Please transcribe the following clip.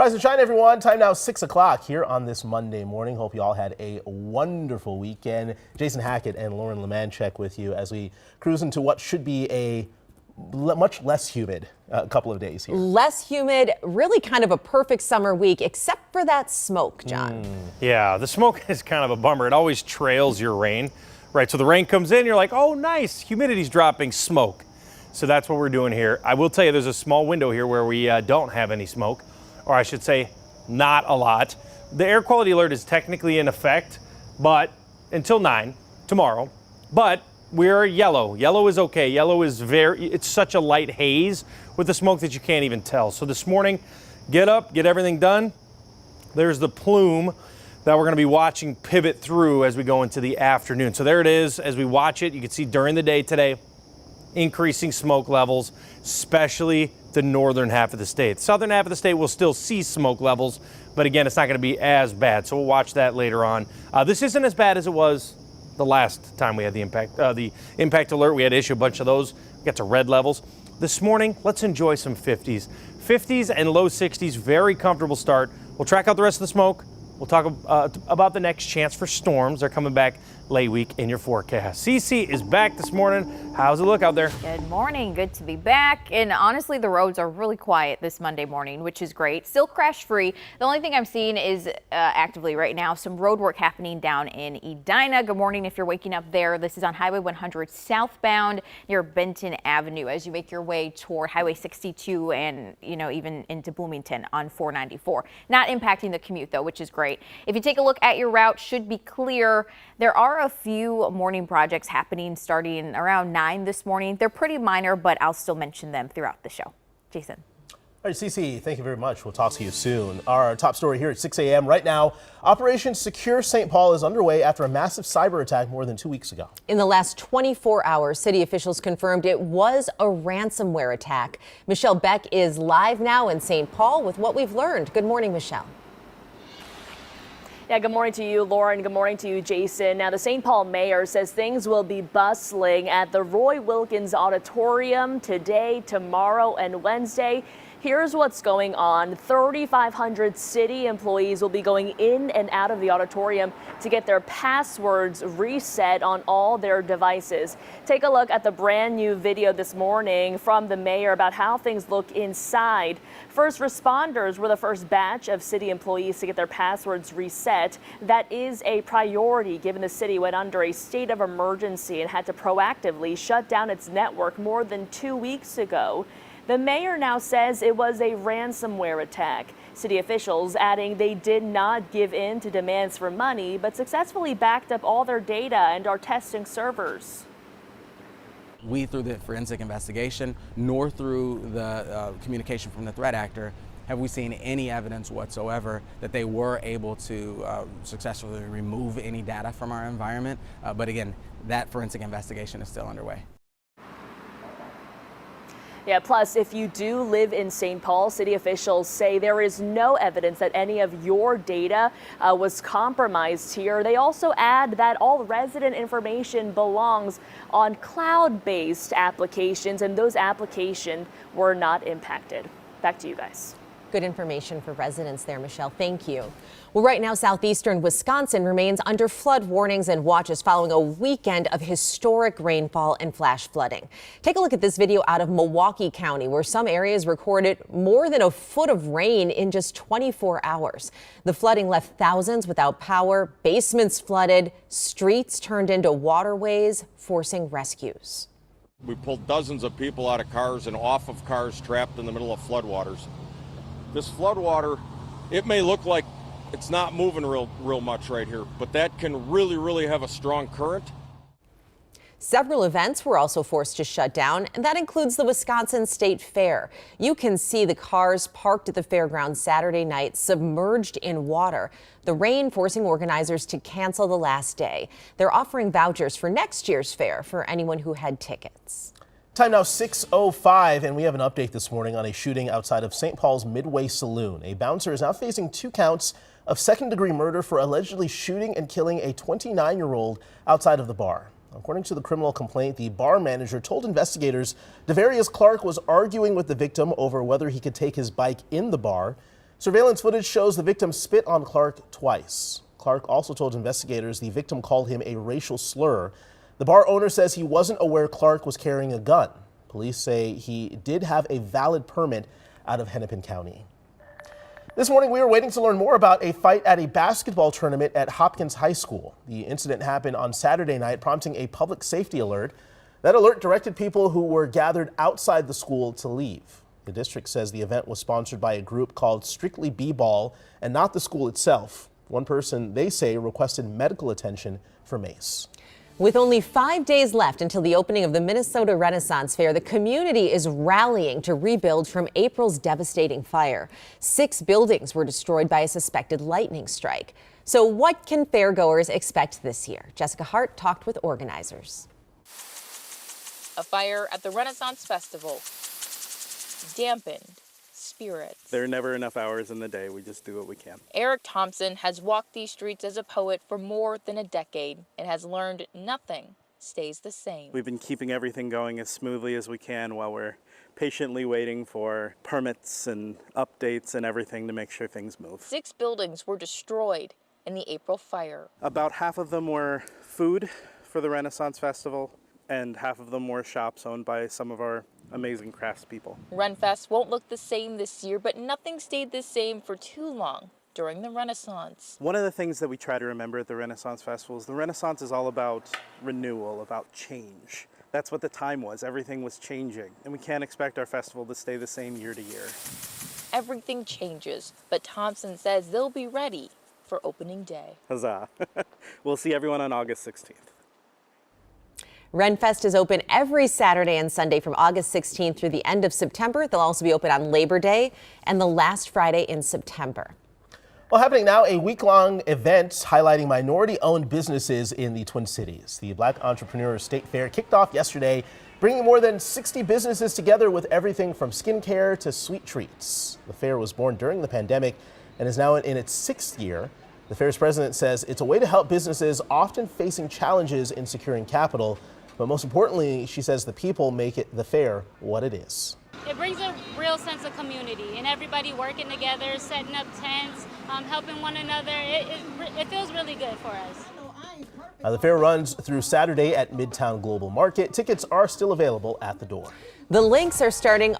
Rise and shine, everyone. Time now 6 o'clock here on this Monday morning. Hope you all had a wonderful weekend. Jason Hackett and Lauren Lemanchek with you as we cruise into what should be a much less humid couple of days here. Less humid, really kind of a perfect summer week, except for that smoke, John. Yeah, the smoke is kind of a bummer. It always trails your rain, right? So the rain comes in, you're like, oh, nice, humidity's dropping, smoke. So that's what we're doing here. I will tell you, there's a small window here where we don't have any smoke, or I should say, not a lot. The air quality alert is technically in effect, but until 9 tomorrow, but we're yellow. Yellow is okay. Yellow is it's such a light haze with the smoke that you can't even tell. So this morning, get up, get everything done. There's the plume that we're going to be watching pivot through as we go into the afternoon. So there it is. As we watch it, you can see during the day today, increasing smoke levels, especially the northern half of the state. The southern half of the state will still see smoke levels, but again, it's not going to be as bad. So we'll watch that later on. This isn't as bad as it was the last time we had the impact alert. We had to issue a bunch of those. We got to red levels. This morning, let's enjoy some 50s. 50s and low 60s, very comfortable start. We'll track out the rest of the smoke. We'll talk about the next chance for storms. They're coming back late week in your forecast. Cece is back this morning. How's it look out there? Good morning. Good to be back. And honestly, the roads are really quiet this Monday morning, which is great. Still crash free. The only thing I'm seeing is actively right now some road work happening down in Edina. Good morning if you're waking up there. This is on Highway 100 southbound near Benton Avenue as you make your way toward Highway 62 and, even into Bloomington on 494. Not impacting the commute, though, which is great. If you take a look at your route, should be clear. There are a few morning projects happening starting around 9 this morning. They're pretty minor, but I'll still mention them throughout the show. Jason. All right, Cece, thank you very much. We'll talk to you soon. Our top story here at 6 a.m. right now, Operation Secure St. Paul is underway after a massive cyber attack more than 2 weeks ago. In the last 24 hours, city officials confirmed it was a ransomware attack. Michelle Beck is live now in St. Paul with what we've learned. Good morning, Michelle. Yeah, good morning to you, Lauren. Good morning to you, Jason. Now, the St. Paul mayor says things will be bustling at the Roy Wilkins Auditorium today, tomorrow, and Wednesday. Here's what's going on. 3,500 city employees will be going in and out of the auditorium to get their passwords reset on all their devices. Take a look at the brand new video this morning from the mayor about how things look inside. First responders were the first batch of city employees to get their passwords reset. That is a priority given the city went under a state of emergency and had to proactively shut down its network more than 2 weeks ago. The mayor now says it was a ransomware attack. City officials adding they did not give in to demands for money, but successfully backed up all their data and are testing servers. We, through the forensic investigation, nor through the communication from the threat actor, have we seen any evidence whatsoever that they were able to successfully remove any data from our environment. But again, that forensic investigation is still underway. Yeah, plus, if you do live in St. Paul, city officials say there is no evidence that any of your data was compromised here. They also add that all resident information belongs on cloud-based applications, and those applications were not impacted. Back to you guys. Good information for residents there, Michelle. Thank you. Well, right now, southeastern Wisconsin remains under flood warnings and watches following a weekend of historic rainfall and flash flooding. Take a look at this video out of Milwaukee County, where some areas recorded more than a foot of rain in just 24 hours. The flooding left thousands without power, basements flooded, streets turned into waterways, forcing rescues. We pulled dozens of people out of cars and off of cars trapped in the middle of floodwaters. This floodwater, it may look like it's not moving real much right here, but that can really have a strong current. Several events were also forced to shut down, and that includes the Wisconsin State Fair. You can see the cars parked at the fairgrounds Saturday night submerged in water. The rain forcing organizers to cancel the last day. They're offering vouchers for next year's fair for anyone who had tickets. Time now 6:05, and we have an update this morning on a shooting outside of St. Paul's Midway Saloon. A bouncer is now facing 2 counts of second-degree murder for allegedly shooting and killing a 29-year-old outside of the bar. According to the criminal complaint, the bar manager told investigators Devarius Clark was arguing with the victim over whether he could take his bike in the bar. Surveillance footage shows the victim spit on Clark twice. Clark also told investigators the victim called him a racial slur. The bar owner says he wasn't aware Clark was carrying a gun. Police say he did have a valid permit out of Hennepin County. This morning, we were waiting to learn more about a fight at a basketball tournament at Hopkins High School. The incident happened on Saturday night, prompting a public safety alert. That alert directed people who were gathered outside the school to leave. The district says the event was sponsored by a group called Strictly B-Ball and not the school itself. One person, they say, requested medical attention for Mace. With only 5 days left until the opening of the Minnesota Renaissance Fair, the community is rallying to rebuild from April's devastating fire. 6 buildings were destroyed by a suspected lightning strike. So what can fairgoers expect this year? Jessica Hart talked with organizers. A fire at the Renaissance Festival dampened spirits. There are never enough hours in the day. We just do what we can. Eric Thompson has walked these streets as a poet for more than a decade and has learned nothing stays the same. We've been keeping everything going as smoothly as we can while we're patiently waiting for permits and updates and everything to make sure things move. 6 buildings were destroyed in the April fire. About half of them were food for the Renaissance Festival, and half of them were shops owned by some of our amazing craftspeople. Renfest won't look the same this year, but nothing stayed the same for too long during the Renaissance. One of the things that we try to remember at the Renaissance Festival is the Renaissance is all about renewal, about change. That's what the time was. Everything was changing, and we can't expect our festival to stay the same year to year. Everything changes, but Thompson says they'll be ready for opening day. Huzzah. We'll see everyone on August 16th. Renfest is open every Saturday and Sunday from August 16th through the end of September. They'll also be open on Labor Day and the last Friday in September. Well, happening now, a week-long event highlighting minority-owned businesses in the Twin Cities. The Black Entrepreneur State Fair kicked off yesterday, bringing more than 60 businesses together with everything from skincare to sweet treats. The fair was born during the pandemic and is now in its 6th year. The fair's president says it's a way to help businesses often facing challenges in securing capital. But most importantly, she says the people make it the fair what it is. It brings a real sense of community and everybody working together, setting up tents, helping one another. It feels really good for us. The fair runs through Saturday at Midtown Global Market. Tickets are still available at the door. The links are starting